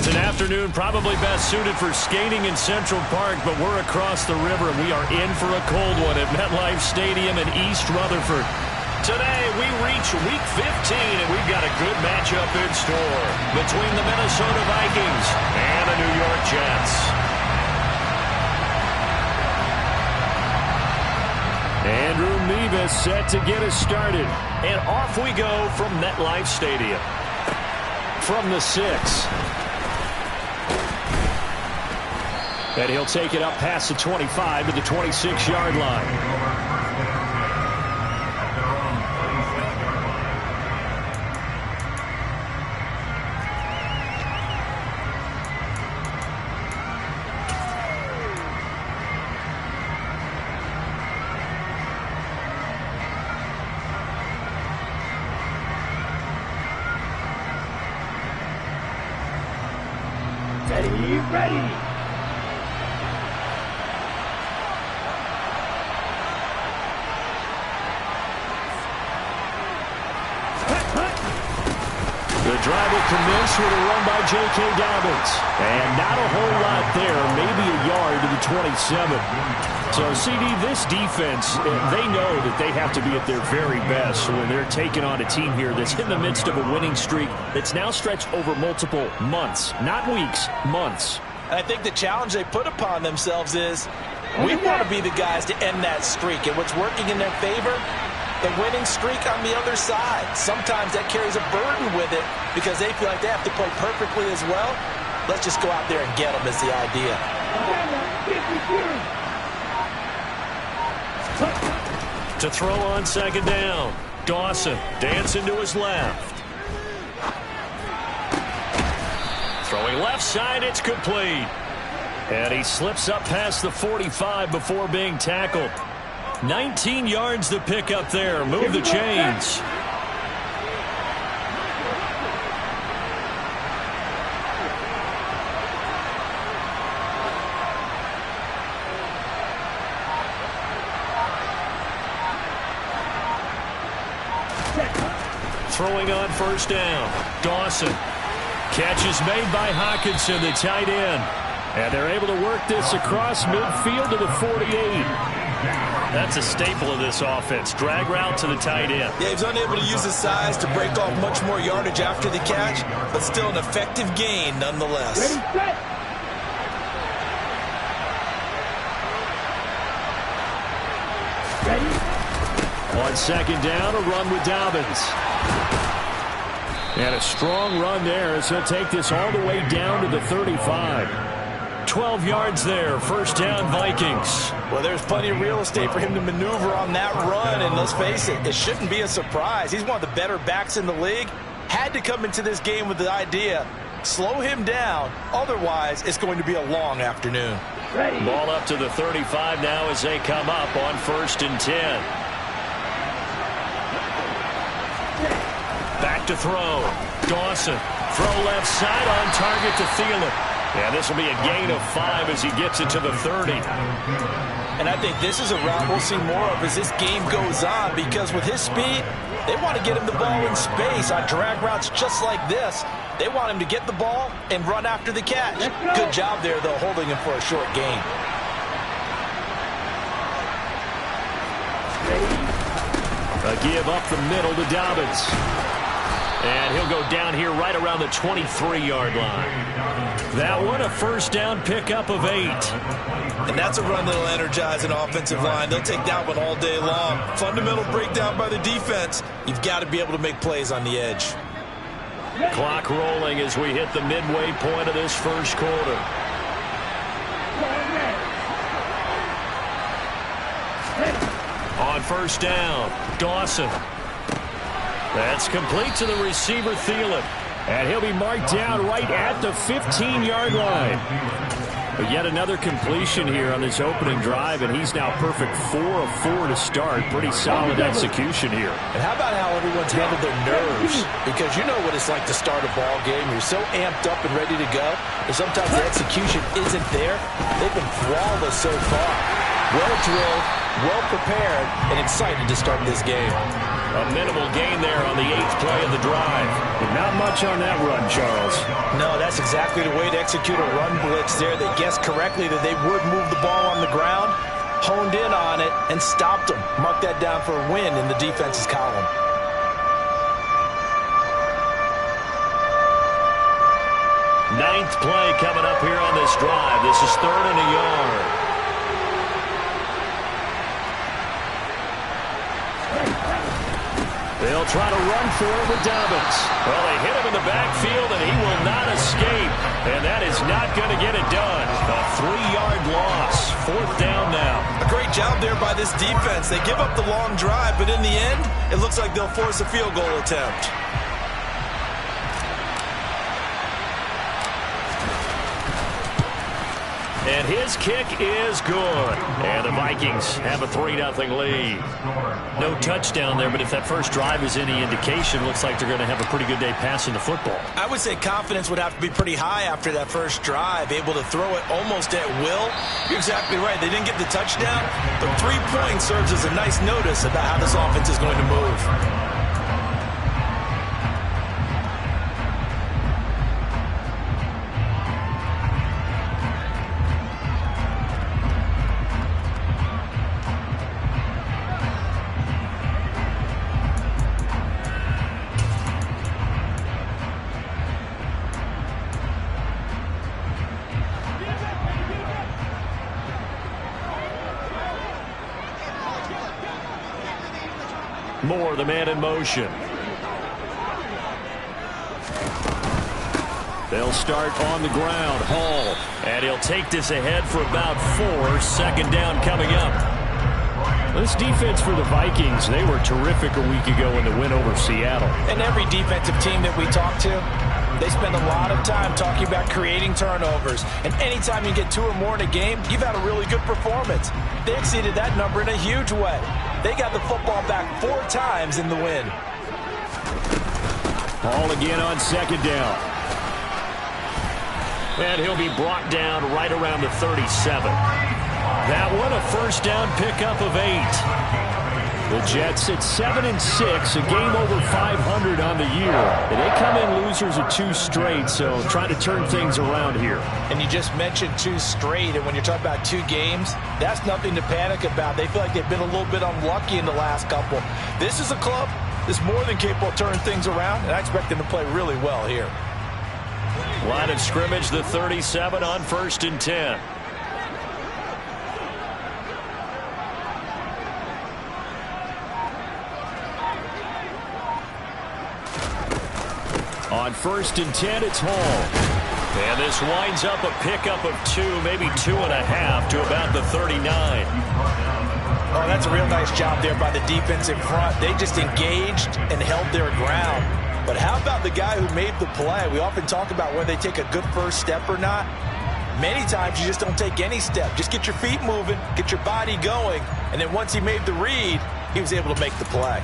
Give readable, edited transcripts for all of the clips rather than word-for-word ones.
it's an afternoon probably best suited for skating in Central Park, but we're across the river, and we are in for a cold one at MetLife Stadium in East Rutherford. Today, we reach Week 15, and we've got a good matchup in store between the Minnesota Vikings and the New York Jets. Andrew Mevis set to get us started, and off we go from MetLife Stadium. From the 6. And he'll take it up past the 25 to the 26-yard line. Ready. The drive will commence with a run by J.K. Dobbins. And not a whole lot there, maybe a yard to the 27. So, CD, this defense, they know that they have to be at their very best when they're taking on a team here that's in the midst of a winning streak that's now stretched over multiple months, not weeks, months. And I think the challenge they put upon themselves is we want to be the guys to end that streak. And what's working in their favor? The winning streak on the other side. Sometimes that carries a burden with it because they feel like they have to play perfectly as well. Let's just go out there and get them is the idea. To throw on second down, Dawson dancing to his left. Throwing left side, it's complete. And he slips up past the 45 before being tackled. 19 yards to pick up there. Move the chains. Throwing on first down. Dawson. Catch is made by Hockenson, the tight end. And they're able to work this across midfield to the 48. That's a staple of this offense. Drag route to the tight end. Yeah, he's unable to use his size to break off much more yardage after the catch, but still an effective gain nonetheless. Ready, set. Ready. On second down, a run with Dobbins. And a strong run there as he'll take this all the way down to the 35. 12 yards there, first down Vikings. Well, there's plenty of real estate for him to maneuver on that run, and let's face it, it shouldn't be a surprise. He's one of the better backs in the league. Had to come into this game with the idea, slow him down, otherwise it's going to be a long afternoon. Ready. Ball up to the 35 now as they come up on 1st and 10. Back to throw. Dawson. Throw left side on target to Thielen. Yeah, this will be a gain of 5 as he gets it to the 30. And I think this is a route we'll see more of as this game goes on because with his speed, they want to get him the ball in space on drag routes just like this. They want him to get the ball and run after the catch. Good job there, though, holding him for a short gain. A give up the middle to Dobbins. And he'll go down here right around the 23-yard line. That one, a first down pickup of 8. And that's a run that'll energize an offensive line. They'll take that one all day long. Fundamental breakdown by the defense. You've got to be able to make plays on the edge. Clock rolling as we hit the midway point of this first quarter. On first down, Dawson. That's complete to the receiver, Thielen. And he'll be marked down right at the 15-yard line. But yet another completion here on this opening drive, and he's now perfect 4 of 4 to start. Pretty solid execution here. And how about how everyone's handled their nerves? Because you know what it's like to start a ball game. You're so amped up and ready to go. And sometimes the execution isn't there. They've been flawless so far. Well drilled, well prepared, and excited to start this game. A minimal gain there on the 8th play of the drive. But not much on that run, Charles. No, that's exactly the way to execute a run blitz there. They guessed correctly that they would move the ball on the ground, honed in on it, and stopped them. Mark that down for a win in the defense's column. Ninth play coming up here on this drive. This is 3rd and a yard. They'll try to run for it with Dobbins. Well, they hit him in the backfield, and he will not escape. And that is not going to get it done. A 3-yard loss. 4th down now. A great job there by this defense. They give up the long drive, but in the end, it looks like they'll force a field goal attempt. And his kick is good. And the Vikings have a 3-0 lead. No touchdown there, but if that first drive is any indication, looks like they're going to have a pretty good day passing the football. I would say confidence would have to be pretty high after that first drive, able to throw it almost at will. You're exactly right. They didn't get the touchdown, but 3 points serves as a nice notice about how this offense is going to move. Moore, the man in motion. They'll start on the ground. Hall. And he'll take this ahead for about 4. 2nd down coming up. This defense for the Vikings, they were terrific a week ago in the win over Seattle. And every defensive team that we talk to, they spend a lot of time talking about creating turnovers. And anytime you get 2 or more in a game, you've had a really good performance. They exceeded that number in a huge way. They got the football back 4 times in the win. Ball again on 2nd down. And he'll be brought down right around the 37. That one, a 1st down pickup of 8. The Jets at 7-6, a game over 500 on the year. And they come in losers of 2 straight, so trying to turn things around here. And you just mentioned 2 straight, and when you're talking about 2 games, that's nothing to panic about. They feel like they've been a little bit unlucky in the last couple. This is a club that's more than capable of turning things around, and I expect them to play really well here. Line of scrimmage, the 37 on 1st and 10. On 1st and 10, it's Hall. And this winds up a pickup of 2, maybe 2.5 to about the 39. Oh, that's a real nice job there by the defense in front. They just engaged and held their ground. But how about the guy who made the play? We often talk about whether they take a good first step or not. Many times you just don't take any step. Just get your feet moving, get your body going, and then once he made the read, he was able to make the play.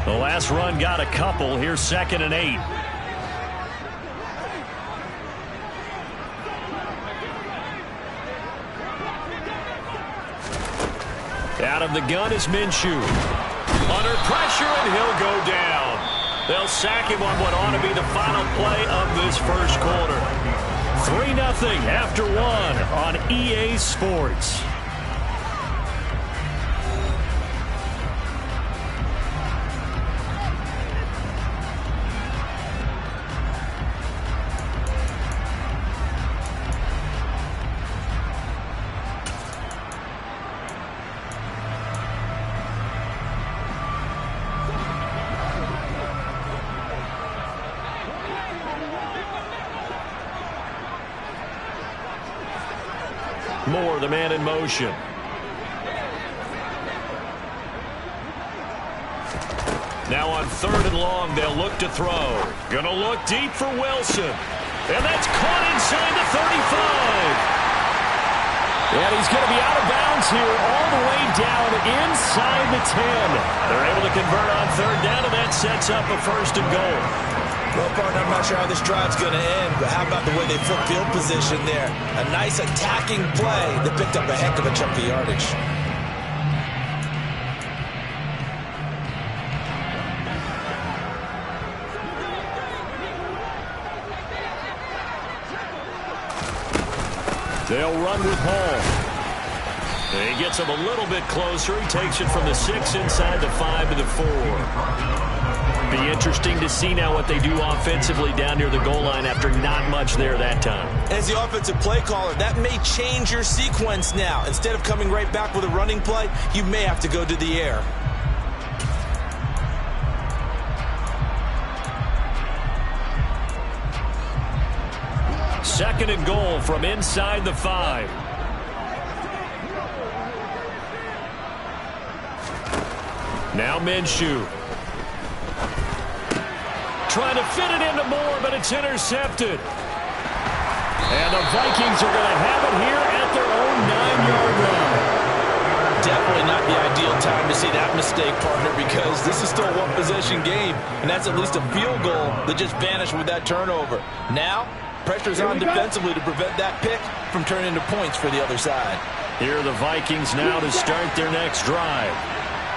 The last run got a couple. Here's 2nd and 8. Out of the gun is Minshew. Under pressure, and he'll go down. They'll sack him on what ought to be the final play of this first quarter. 3-0 after 1 on EA Sports. Moore, the man in motion. Now on 3rd and long, they'll look to throw. Gonna look deep for Wilson. And that's caught inside the 35. And he's going to be out of bounds here all the way down inside the 10. They're able to convert on 3rd down, and that sets up a 1st and goal. Well, partner, I'm not sure how this drive's going to end, but how about the way they flip field position there? A nice attacking play that picked up a heck of a chunk of yardage. They'll run with Hall. He gets him a little bit closer. He takes it from the 6 inside the 5 to the 4. Be interesting to see now what they do offensively down near the goal line after not much there that time. As the offensive play caller, that may change your sequence now. Instead of coming right back with a running play, you may have to go to the air. Second and goal from inside the 5. Now Minshew. Trying to fit it into Moore, but it's intercepted. And the Vikings are going to have it here at their own 9-yard line. Definitely not the ideal time to see that mistake, partner, because this is still a one-possession game, and that's at least a field goal that just vanished with that turnover. Now, pressure's on defensively to prevent that pick from turning into points for the other side. Here are the Vikings now to start their next drive.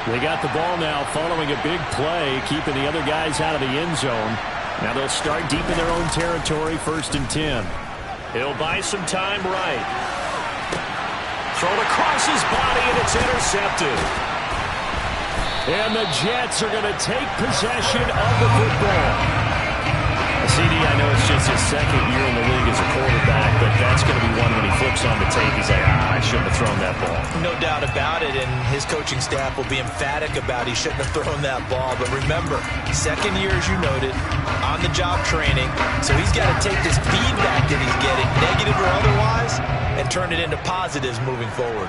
They got the ball now following a big play, keeping the other guys out of the end zone. Now they'll start deep in their own territory, 1st and 10. He'll buy some time right. Thrown across his body, and it's intercepted. And the Jets are going to take possession of the football. CD, I know it's just his 2nd year in the league as a quarterback, but that's going to be one when he flips on the tape. He's like, I shouldn't have thrown that ball. No doubt about it, and his coaching staff will be emphatic about he shouldn't have thrown that ball. But remember, 2nd year, as you noted, on-the-job training, so he's got to take this feedback that he's getting, negative or otherwise, and turn it into positives moving forward.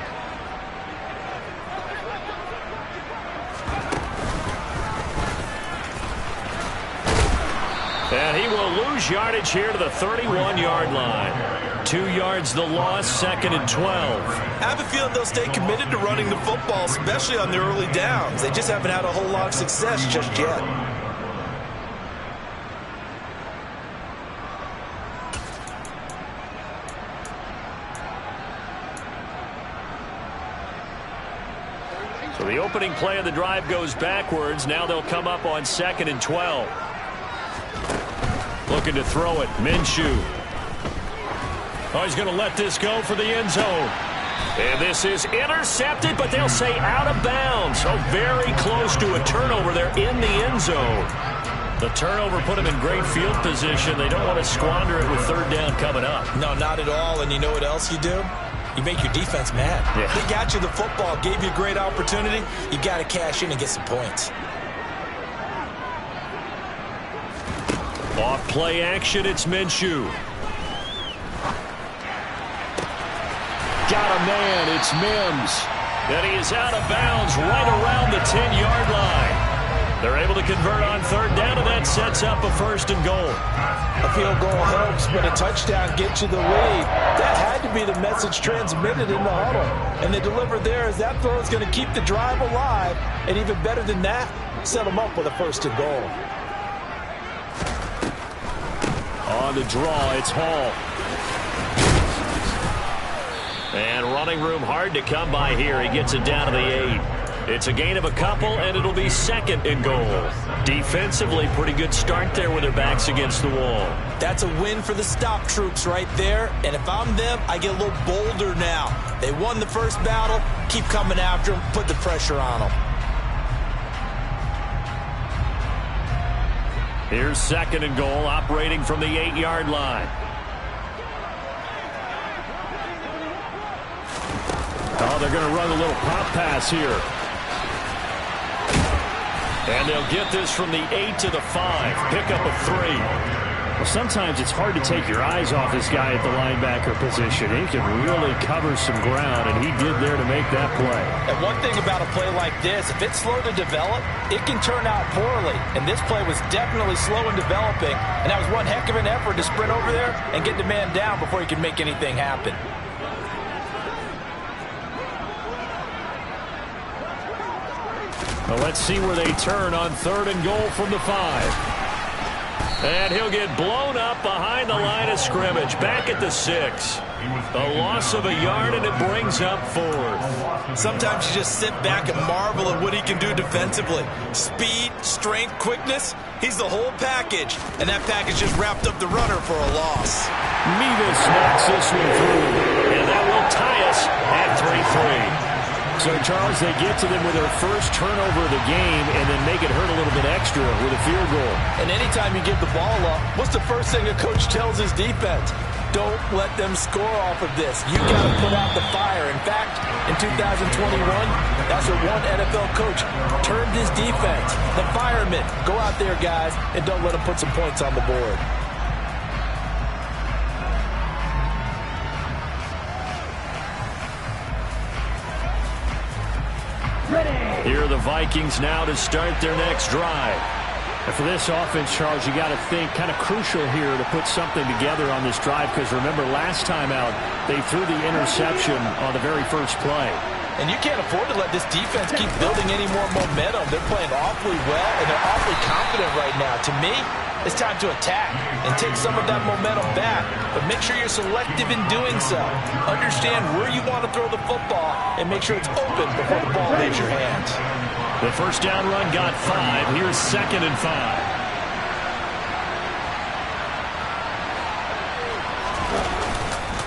And he will lose yardage here to the 31-yard line. 2 yards the loss, 2nd and 12. I have a feeling they'll stay committed to running the football, especially on their early downs. They just haven't had a whole lot of success just yet. So the opening play of the drive goes backwards. Now they'll come up on 2nd and 12. Looking to throw it. Minshew. Oh, he's going to let this go for the end zone. And this is intercepted, but they'll say out of bounds. So very close to a turnover there in the end zone. The turnover put him in great field position. They don't want to squander it with 3rd down coming up. No, not at all. And you know what else you do? You make your defense mad. Yeah. They got you the football, gave you a great opportunity. You got to cash in and get some points. Off play action, it's Minshew. Got a man, it's Mims. And he is out of bounds right around the 10-yard line. They're able to convert on 3rd down, and that sets up a 1st and goal. A field goal helps, but a touchdown gets you the lead. That had to be the message transmitted in the huddle. And they delivered there as that throw is going to keep the drive alive. And even better than that, set them up with a 1st and goal. On the draw, it's Hall. And running room hard to come by here. He gets it down to the 8. It's a gain of a couple, and it'll be 2nd and goal. Defensively, pretty good start there with their backs against the wall. That's a win for the stop troops right there. And if I'm them, I get a little bolder now. They won the first battle. Keep coming after them. Put the pressure on them. Here's 2nd and goal, operating from the 8-yard line. Oh, they're going to run a little pop pass here. And they'll get this from the 8 to the 5. Pick up a 3. Well, sometimes it's hard to take your eyes off this guy at the linebacker position. He can really cover some ground, and he did there to make that play. And one thing about a play like this, if it's slow to develop, it can turn out poorly. And this play was definitely slow in developing, and that was one heck of an effort to sprint over there and get the man down before he could make anything happen. Well, let's see where they turn on 3rd and goal from the 5. And he'll get blown up behind the line of scrimmage. Back at the 6. A loss of a yard, and it brings up 4th. Sometimes you just sit back and marvel at what he can do defensively. Speed, strength, quickness. He's the whole package. And that package just wrapped up the runner for a loss. Mevis knocks this one through. And that will tie us at 3-3. So, Charles, they get to them with their first turnover of the game and then make it hurt a little bit extra with a field goal. And anytime you give the ball up, what's the first thing a coach tells his defense? Don't let them score off of this. You got to put out the fire. In fact, in 2021, that's what one NFL coach termed his defense. The firemen. Go out there, guys, and don't let them put some points on the board. Here are the Vikings now to start their next drive. And for this offense, Charles, you got to think kind of crucial here to put something together on this drive, because remember last time out they threw the interception on the very first play. And you can't afford to let this defense keep building any more momentum. They're playing awfully well, and they're awfully confident right now. To me, it's time to attack and take some of that momentum back, but make sure you're selective in doing so. Understand where you want to throw the football and make sure it's open before the ball leaves your hands. The first down run got 5. Here's 2nd and 5.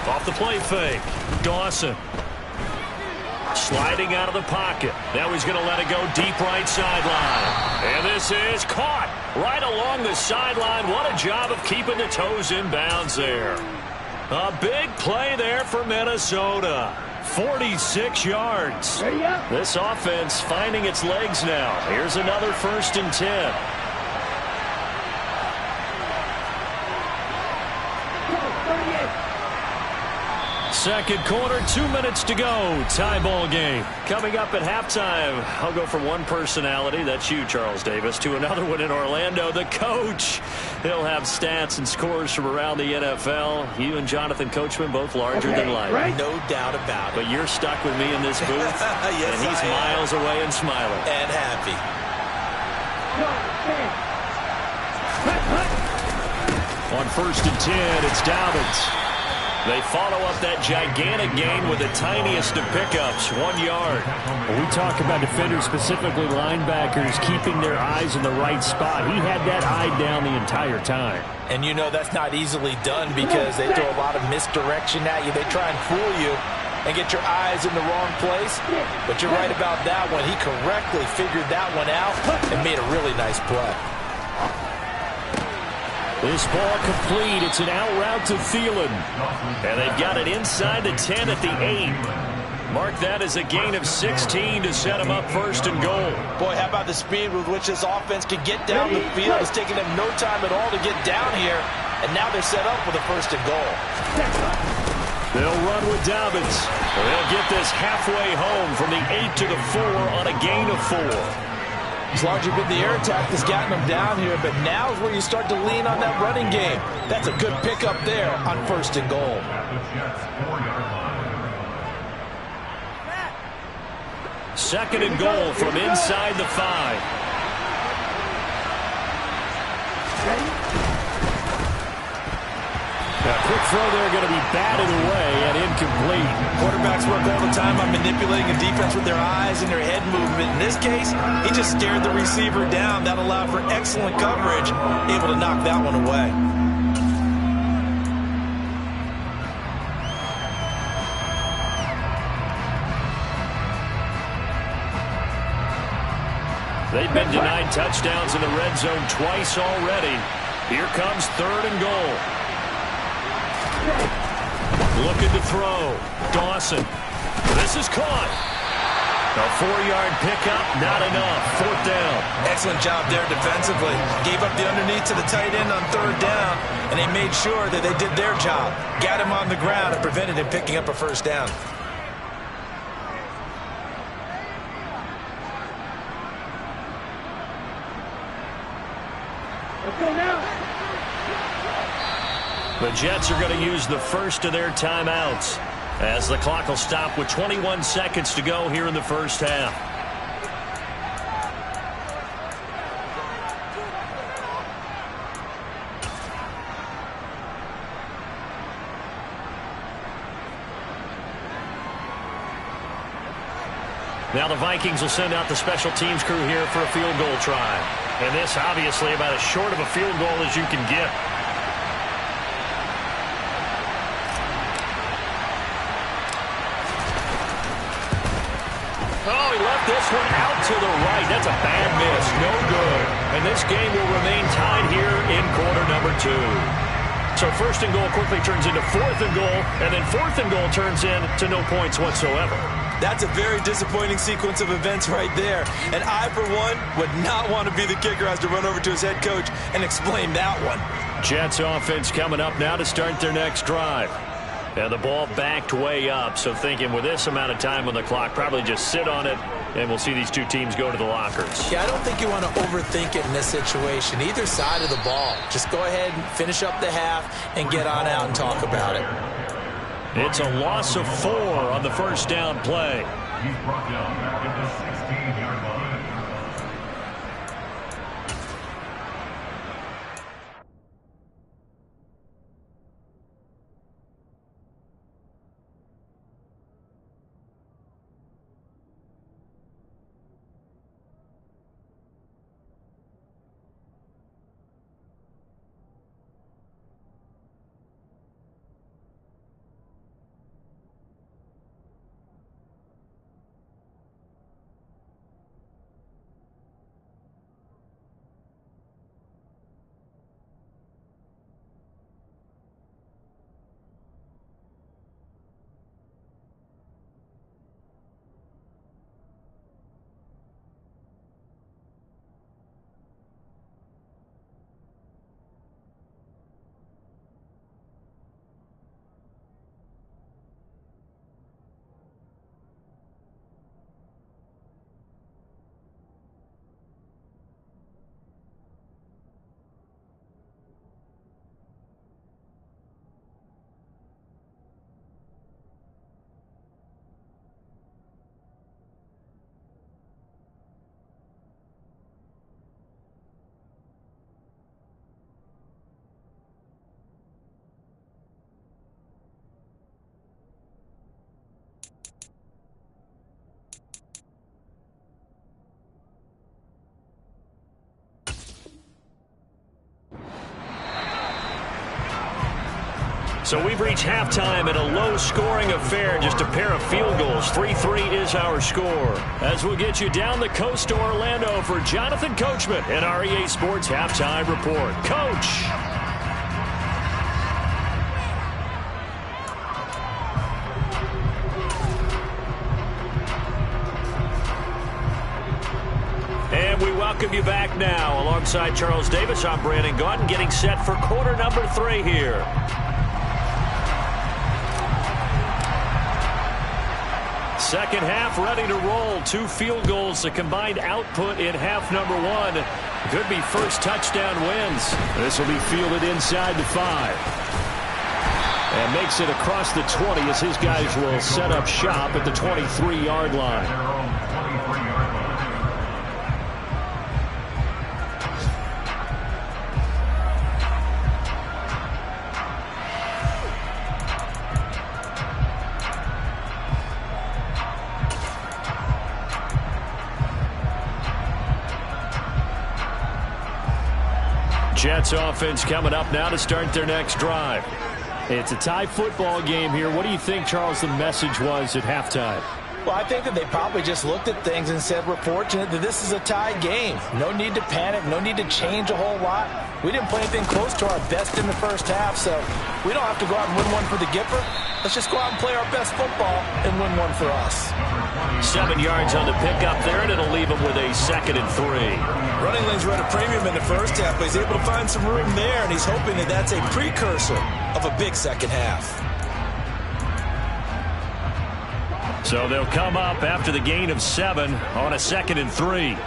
Off the play fake. Dawson. Sliding out of the pocket. Now he's going to let it go deep right sideline. And this is caught right along the sideline. What a job of keeping the toes in bounds there. A big play there for Minnesota. 46 yards. This offense finding its legs now. Here's another 1st and 10. Second quarter, 2 minutes to go. Tie ball game. Coming up at halftime, I'll go from one personality, that's you, Charles Davis, to another one in Orlando, the coach. He'll have stats and scores from around the NFL. You and Jonathan Coachman, both larger than life. No doubt about it. But you're stuck with me in this booth, yes, and he's miles away and smiling. And happy. On 1st and 10, it's Dobbins. They follow up that gigantic gain with the tiniest of pickups, 1 yard. When we talk about defenders, specifically linebackers, keeping their eyes in the right spot, he had that eye down the entire time. And you know that's not easily done because they throw a lot of misdirection at you. They try and fool you and get your eyes in the wrong place. But you're right about that one. He correctly figured that one out and made a really nice play. This ball complete. It's an out route to Thielen. And they've got it inside the 10 at the 8. Mark that as a gain of 16 to set them up 1st and goal. Boy, how about the speed with which this offense can get down the field? It's taking them no time at all to get down here. And now they're set up with a 1st and goal. They'll run with Dobbins. They'll get this halfway home from the 8 to the 4 on a gain of 4. It's largely been the air attack that's gotten them down here, but now is where you start to lean on that running game. That's a good pickup there on 1st and goal. Second and goal from inside the 5. A quick throw there going to be batted away and incomplete. Quarterbacks work all the time on manipulating a defense with their eyes and their head movement. In this case, he just stared the receiver down. That allowed for excellent coverage, able to knock that one away. They've been denied touchdowns in the red zone twice already. Here comes 3rd and goal. Looking to throw. Dawson. This is caught. A 4-yard pickup, not enough. 4th down. Excellent job there defensively. Gave up the underneath to the tight end on 3rd down, and they made sure that they did their job. Got him on the ground and prevented him picking up a 1st down. Let's go now. The Jets are going to use the first of their timeouts as the clock will stop with 21 seconds to go here in the first half. Now the Vikings will send out the special teams crew here for a field goal try. And this obviously about as short of a field goal as you can get. Oh, he left this one out to the right. That's a bad miss. No good. And this game will remain tied here in quarter number 2. So first and goal quickly turns into fourth and goal, and then fourth and goal turns into no points whatsoever. That's a very disappointing sequence of events right there. And I, for one, would not want to be the kicker who has to run over to his head coach and explain that one. Jets offense coming up now to start their next drive. And the ball backed way up, so thinking with this amount of time on the clock, probably just sit on it, and we'll see these two teams go to the lockers. Yeah, I don't think you want to overthink it in this situation. Either side of the ball. Just go ahead and finish up the half and get on out and talk about it. It's a loss of 4 on the first down play. He's brought down back at the 16-yard line. So we've reached halftime in a low-scoring affair, just a pair of field goals. 3-3 is our score. As we'll get you down the coast to Orlando for Jonathan Coachman and our EA Sports Halftime Report. Coach! And we welcome you back now. Alongside Charles Davis, I'm Brandon Gaudin, getting set for quarter number 3 here. Second half ready to roll. 2 field goals, the combined output in half number 1. Could be first touchdown wins. This will be fielded inside the 5. And makes it across the 20 as his guys will set up shop at the 23-yard line. Jets offense coming up now to start their next drive. It's a tie football game here. What do you think, Charles, the message was at halftime? Well, I think that they probably just looked at things and said, we're fortunate that this is a tie game. No need to panic, no need to change a whole lot. We didn't play anything close to our best in the first half, so we don't have to go out and win one for the Gipper. Let's just go out and play our best football and win one for us. 7 yards on the pickup there, and it'll leave him with a 2nd and 3. Running lanes were at a premium in the first half, but he's able to find some room there, and he's hoping that that's a precursor of a big second half. So they'll come up after the gain of 7 on a 2nd and 3.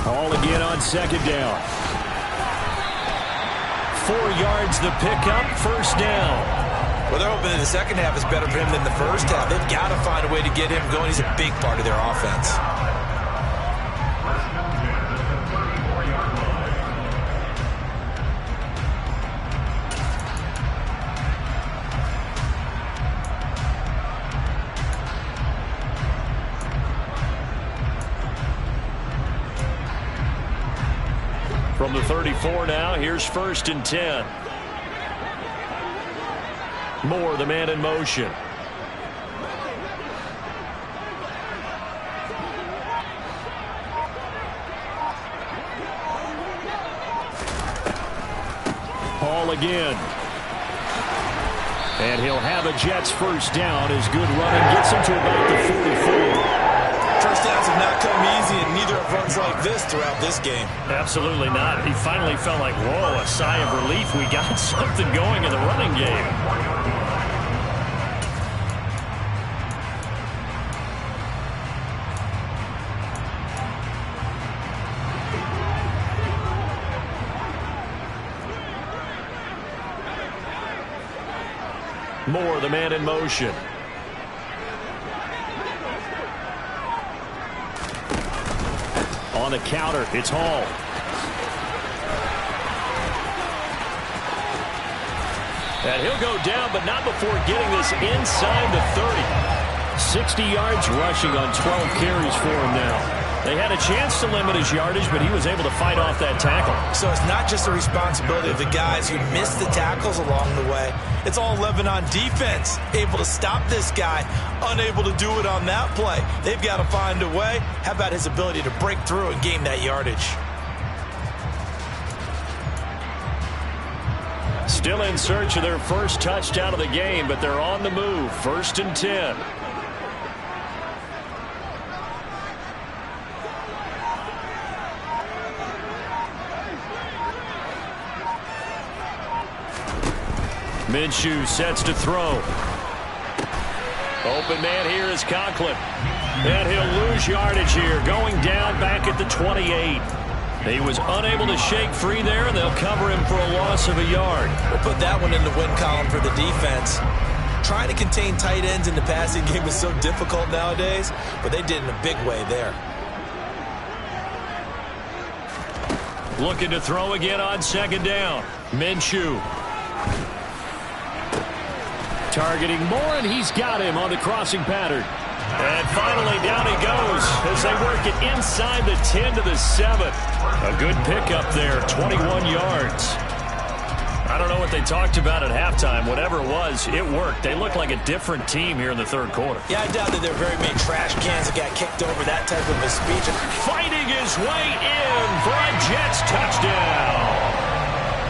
All again on second down. 4 yards the pickup, first down. Well, they're hoping that the second half is better for him than the first half. They've got to find a way to get him going. He's a big part of their offense. From the 34 now, here's 1st and 10. Moore, the man in motion. Hall again. And he'll have a Jets first down as good running gets him to about the 44. First downs have not come easy, and neither have runs like this throughout this game. Absolutely not. He finally felt like, whoa, a sigh of relief. We got something going in the running game. Moore, the man in motion. On the counter, it's Hall. And he'll go down, but not before getting this inside the 30. 60 yards rushing on 12 carries for him now. They had a chance to limit his yardage, but he was able to fight off that tackle. So it's not just the responsibility of the guys who missed the tackles along the way. It's all 11 on defense, able to stop this guy, unable to do it on that play. They've got to find a way. How about his ability to break through and gain that yardage? Still in search of their first touchdown of the game, but they're on the move. 1st and 10. Minshew sets to throw. Open man here is Conklin. And he'll lose yardage here. Going down back at the 28. He was unable to shake free there, and they'll cover him for a loss of a yard. We'll put that one in the win column for the defense. Trying to contain tight ends in the passing game is so difficult nowadays, but they did in a big way there. Looking to throw again on 2nd down. Minshew. Targeting Moore, and he's got him on the crossing pattern. And finally, down he goes as they work it inside the 10 to the 7. A good pickup there, 21 yards. I don't know what they talked about at halftime. Whatever it was, it worked. They look like a different team here in the 3rd quarter. Yeah, I doubt that there are very many trash cans that got kicked over that type of a speech. Fighting his way in for a Jets touchdown.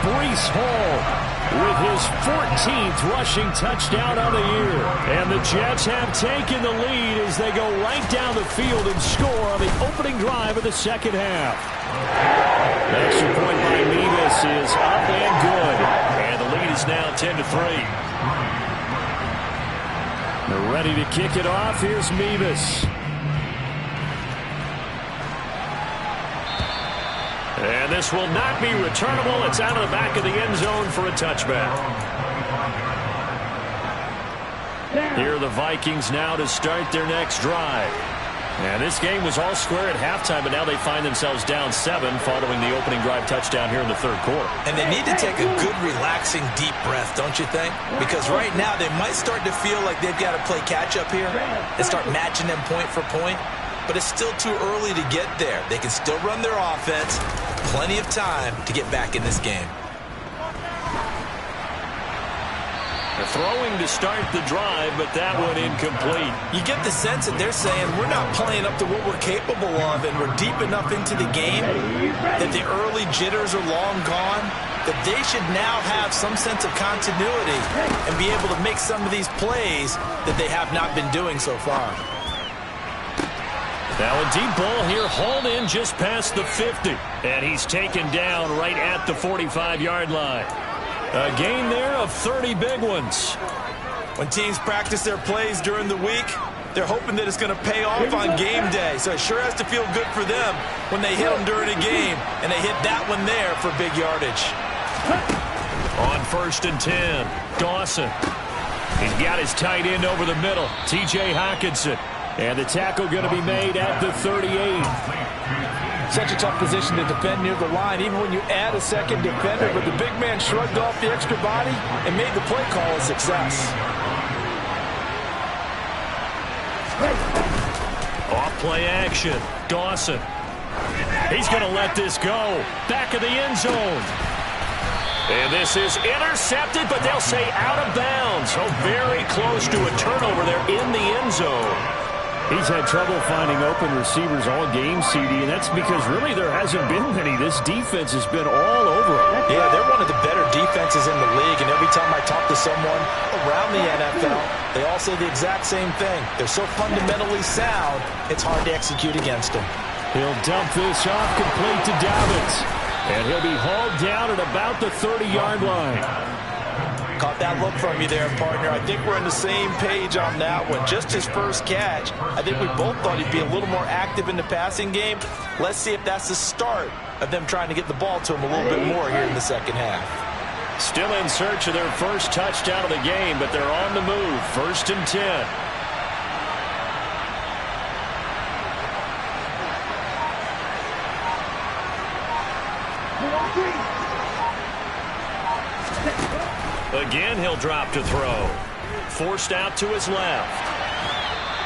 Breece Hall with his 14th rushing touchdown of the year. And the Jets have taken the lead as they go right down the field and score on the opening drive of the 2nd half. The extra point by Mevis is up and good. And the lead is now 10-3. They're ready to kick it off. Here's Mevis. And this will not be returnable. It's out of the back of the end zone for a touchback. Here are the Vikings now to start their next drive. And this game was all square at halftime, but now they find themselves down 7 following the opening drive touchdown here in the 3rd quarter. And they need to take a good, relaxing, deep breath, don't you think? Because right now they might start to feel like they've got to play catch-up here and start matching them point for point. But it's still too early to get there. They can still run their offense. Plenty of time to get back in this game. They're throwing to start the drive, but that one incomplete. You get the sense that they're saying we're not playing up to what we're capable of, and we're deep enough into the game that the early jitters are long gone, that they should now have some sense of continuity and be able to make some of these plays that they have not been doing so far. Now a deep ball here, hauled in just past the 50. And he's taken down right at the 45-yard line. A gain there of 30 big ones. When teams practice their plays during the week, they're hoping that it's going to pay off on game day. So it sure has to feel good for them when they hit them during a game. And they hit that one there for big yardage. On 1st and 10, Dawson. He's got his tight end over the middle, T.J. Hockenson. And the tackle going to be made at the 38. Such a tough position to defend near the line, even when you add a second defender. But the big man shrugged off the extra body and made the play call a success. Off play action. Dawson. He's going to let this go. Back of the end zone. And this is intercepted, but they'll say out of bounds. So very close to a turnover there in the end zone. He's had trouble finding open receivers all game, CD, and that's because really there hasn't been many. This defense has been all over him. Yeah, they're one of the better defenses in the league, and every time I talk to someone around the NFL, they all say the exact same thing. They're so fundamentally sound, it's hard to execute against them. He'll dump this off complete to Dobbins, and he'll be hauled down at about the 30-yard line. Caught that look from you there, partner. I think we're on the same page on that one. Just his first catch. I think we both thought he'd be a little more active in the passing game. Let's see if that's the start of them trying to get the ball to him a little bit more here in the second half. Still in search of their first touchdown of the game, but they're on the move. 1st and 10. Again, he'll drop to throw. Forced out to his left.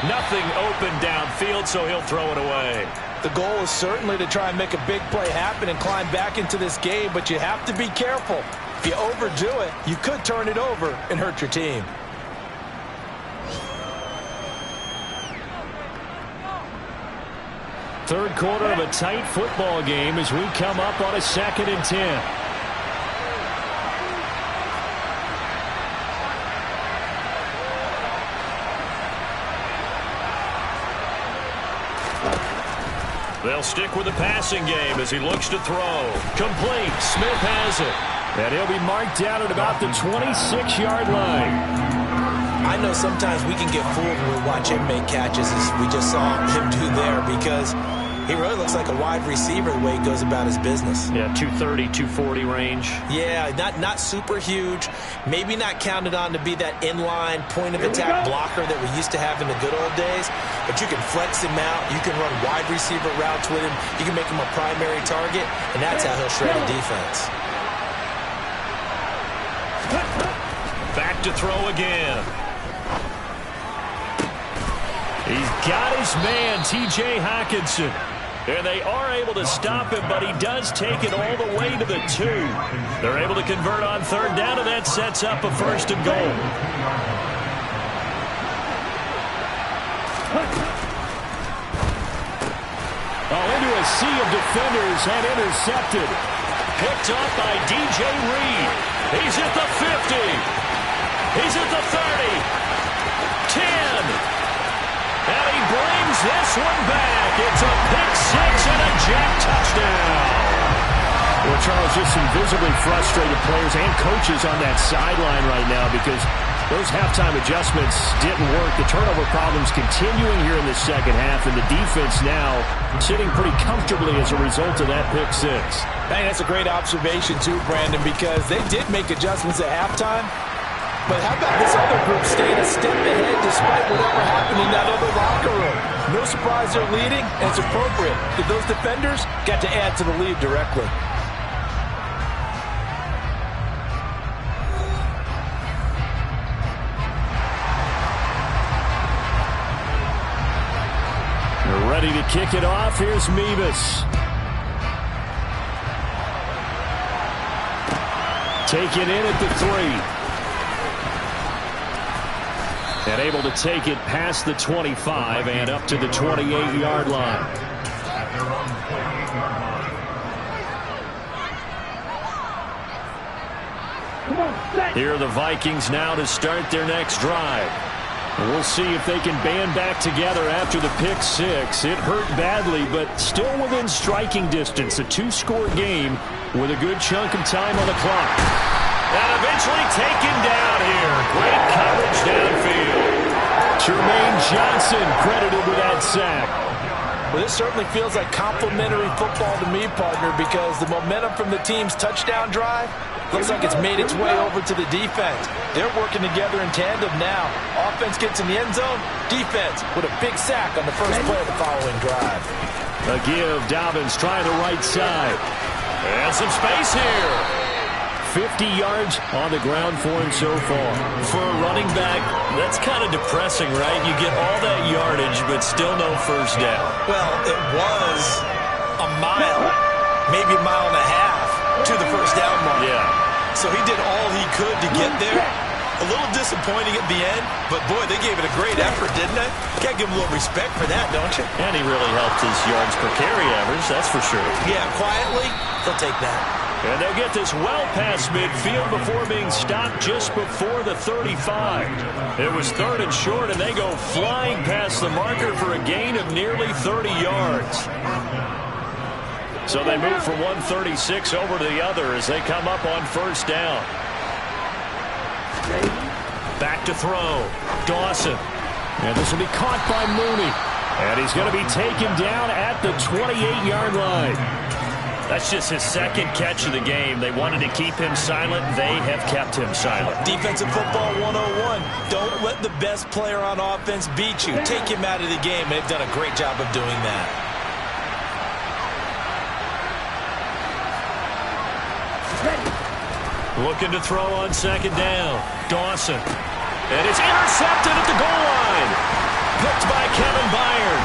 Nothing open downfield, so he'll throw it away. The goal is certainly to try and make a big play happen and climb back into this game, but you have to be careful. If you overdo it, you could turn it over and hurt your team. Third quarter of a tight football game as we come up on a 2nd and 10. They'll stick with the passing game as he looks to throw. Complete. Smith has it. And he'll be marked down at about the 26-yard line. I know sometimes we can get fooled when we watch him make catches, as we just saw him do there, because he really looks like a wide receiver the way he goes about his business. Yeah, 230, 240 range. Yeah, not super huge. Maybe not counted on to be that inline point-of-attack blocker that we used to have in the good old days. But you can flex him out. You can run wide receiver routes with him. You can make him a primary target, and that's how he'll shred a defense. Back to throw again. He's got his man, T.J. Hockenson. And they are able to stop him, but he does take it all the way to the 2. They're able to convert on 3rd down, and that sets up a 1st and goal. Into a sea of defenders and intercepted. Picked up by D.J. Reed. He's at the 50. He's at the 30. 10. And he brings this one back. It's a pick 6 and a jack touchdown. Well, Charles, just some visibly frustrated players and coaches on that sideline right now because those halftime adjustments didn't work. The turnover problems continuing here in the second half, and the defense now sitting pretty comfortably as a result of that pick 6. Hey, that's a great observation too, Brandon, because they did make adjustments at halftime. But how about this other group staying a step ahead despite whatever happened in that other locker room? No surprise they're leading, and it's appropriate that those defenders got to add to the lead directly. They're ready to kick it off. Here's Mevis. Taken in at the 3. And able to take it past the 25 and up to the 28-yard line. Here are the Vikings now to start their next drive. We'll see if they can band back together after the pick 6. It hurt badly, but still within striking distance. A 2-score game with a good chunk of time on the clock. And eventually taken down here. Great coverage downfield. Jermaine Johnson credited with that sack. Well, this certainly feels like complimentary football to me, partner, because the momentum from the team's touchdown drive looks like it's made its way over to the defense. They're working together in tandem now. Offense gets in the end zone. Defense with a big sack on the first play of the following drive. A give. Dobbins trying the right side. And some space here. 50 yards on the ground for him so far. For a running back, that's kind of depressing, right? You get all that yardage, but still no first down. Well, it was a mile, maybe a mile and a half to the first down mark. Yeah. So he did all he could to get there. A little disappointing at the end, but, boy, they gave it a great effort, didn't they? You got to give him a little respect for that, don't you? And he really helped his yards per carry average, that's for sure. Yeah, quietly, they'll take that. And they'll get this well past midfield before being stopped just before the 35. It was 3rd and short, and they go flying past the marker for a gain of nearly 30 yards. So they move from 136 over to the other as they come up on 1st down. Back to throw. Dawson. And this will be caught by Mooney. And he's going to be taken down at the 28-yard line. That's just his 2nd catch of the game. They wanted to keep him silent. They have kept him silent. Defensive football 101. Don't let the best player on offense beat you. Take him out of the game. They've done a great job of doing that. Looking to throw on 2nd down. Dawson. And it's intercepted at the goal line. Picked by Kevin Byard.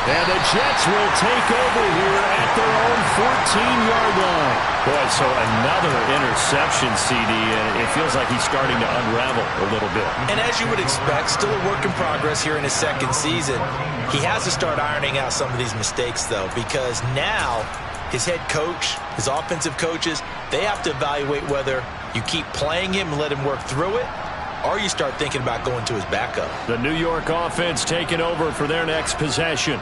And the Jets will take over here at their own 14-yard line. Boy, so another interception, CD, and it feels like he's starting to unravel a little bit. And as you would expect, still a work in progress here in his 2nd season. He has to start ironing out some of these mistakes, though, because now his head coach, his offensive coaches, they have to evaluate whether you keep playing him and let him work through it, or you start thinking about going to his backup. The New York offense taking over for their next possession.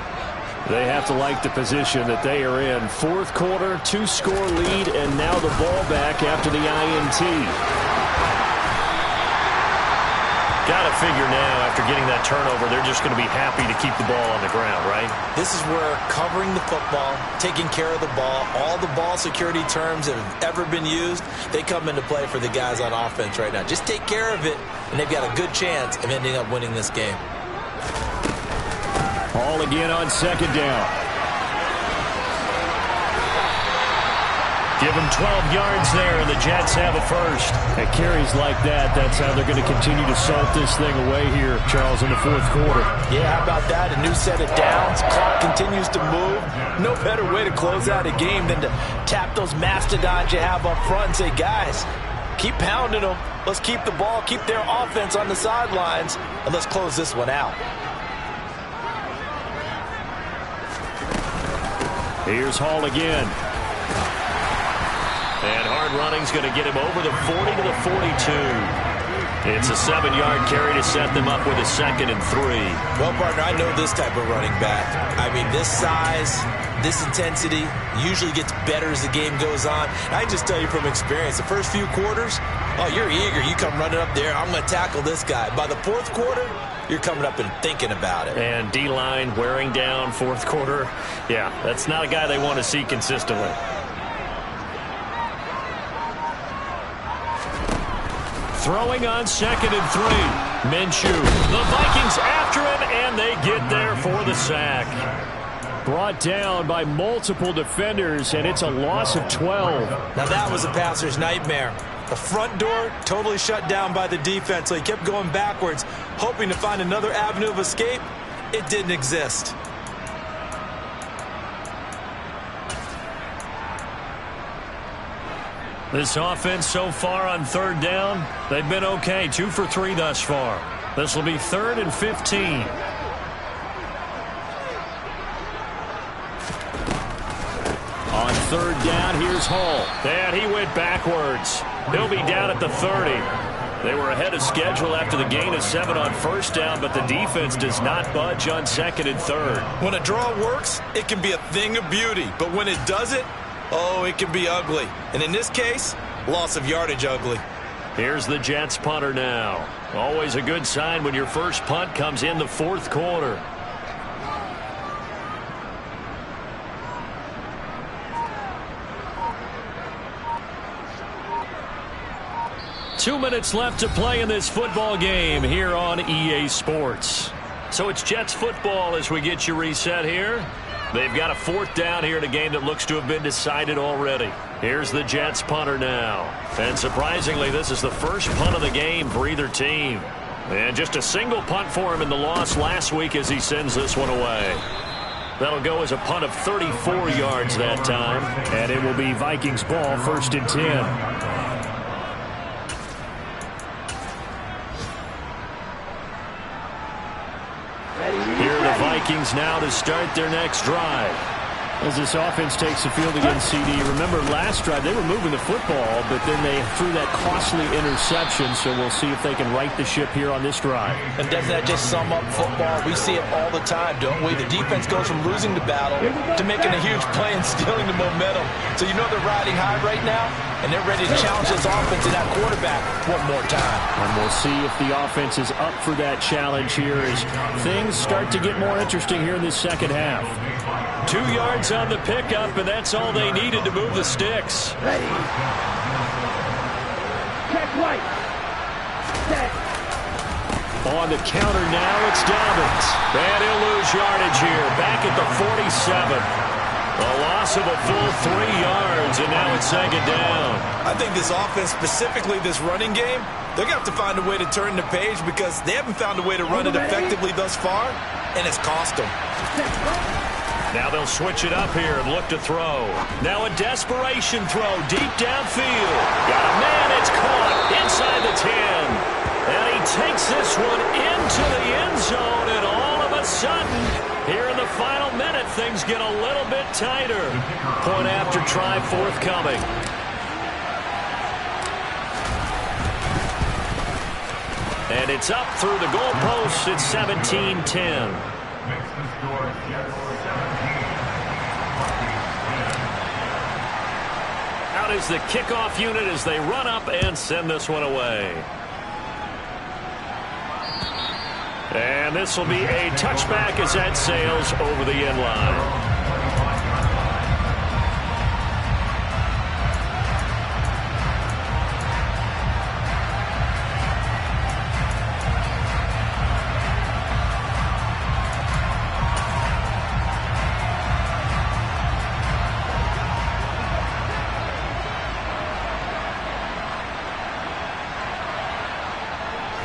They have to like the position that they are in. 4th quarter, 2-score lead, and now the ball back after the INT. Got to figure now, after getting that turnover, they're just going to be happy to keep the ball on the ground, right? This is where covering the football, taking care of the ball, all the ball security terms that have ever been used, they come into play for the guys on offense right now. Just take care of it, and they've got a good chance of ending up winning this game. Hall again on 2nd down. Give them 12 yards there, and the Jets have a first. At carries like that, that's how they're going to continue to salt this thing away here, Charles, in the 4th quarter. Yeah, how about that? A new set of downs. Clock continues to move. No better way to close out a game than to tap those mastodons you have up front and say, guys, keep pounding them. Let's keep the ball, keep their offense on the sidelines, and let's close this one out. Here's Hall again. And hard running's going to get him over the 40 to the 42. It's a 7-yard carry to set them up with a 2nd and 3. Well, partner, I know this type of running back. I mean, this size, this intensity usually gets better as the game goes on. I can just tell you from experience, the first few quarters, oh, you're eager. You come running up there, I'm going to tackle this guy. By the 4th quarter, you're coming up and thinking about it. And D-line wearing down 4th quarter. Yeah, that's not a guy they want to see consistently. Throwing on 2nd and 3. Minshew. The Vikings after him, and they get there for the sack. Brought down by multiple defenders, and it's a loss of 12. Now that was a passer's nightmare. The front door totally shut down by the defense, so he kept going backwards, hoping to find another avenue of escape. It didn't exist. This offense so far on 3rd down, they've been okay. 2 for 3 thus far. This will be 3rd and 15. On 3rd down, here's Hall. And he went backwards. He'll be down at the 30. They were ahead of schedule after the gain of 7 on 1st down, but the defense does not budge on 2nd and 3rd. When a draw works, it can be a thing of beauty. But when it doesn't, oh, it can be ugly. And in this case, loss of yardage ugly. Here's the Jets punter now. Always a good sign when your first punt comes in the 4th quarter. Two minutes left to play in this football game here on EA Sports. So it's Jets football as we get you reset here. They've got a 4th down here in a game that looks to have been decided already. Here's the Jets punter now. And surprisingly, this is the first punt of the game for either team. And just a single punt for him in the loss last week as he sends this one away. That'll go as a punt of 34 yards that time. And it will be Vikings ball, 1st and 10. Here are the Vikings now to start their next drive. As this offense takes the field against CD, remember last drive they were moving the football, but then they threw that costly interception, so we'll see if they can right the ship here on this drive. And doesn't that just sum up football? We see it all the time, don't we? The defense goes from losing the battle to making a huge play and stealing the momentum. So you know they're riding high right now, and they're ready to challenge this offense and that quarterback one more time. And we'll see if the offense is up for that challenge here as things start to get more interesting here in this second half. 2 yards on the pickup, and that's all they needed to move the sticks. Ready. Check right. Set. On the counter now, it's Dobbins. And he'll lose yardage here, back at the 47. A loss of a full 3 yards, and now it's 2nd down. I think this offense, specifically this running game, they're going to have to find a way to turn the page because they haven't found a way to run it effectively thus far, and it's cost them. Now they'll switch it up here and look to throw. Now a desperation throw deep downfield. Got a man, it's caught inside the 10. And he takes this one into the end zone, and all of a sudden, here in the final minute, things get a little bit tighter. Point after try forthcoming. And it's up through the goalposts. It's 17-10. Out is the kickoff unit as they run up and send this one away. And this will be a touchback as that sails over the end line.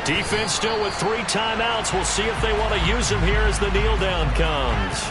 Defense still with 3 timeouts. We'll see if they want to use them here as the kneel down comes.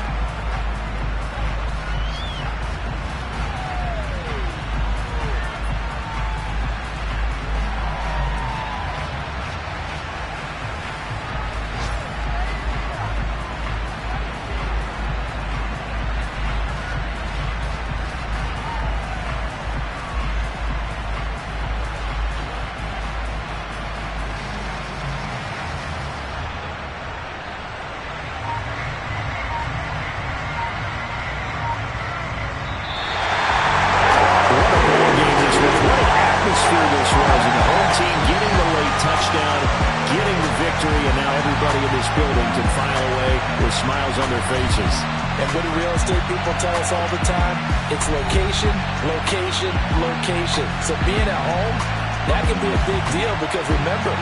And what do real estate people tell us all the time? It's location, location, location. So being at home, that can be a big deal because remember,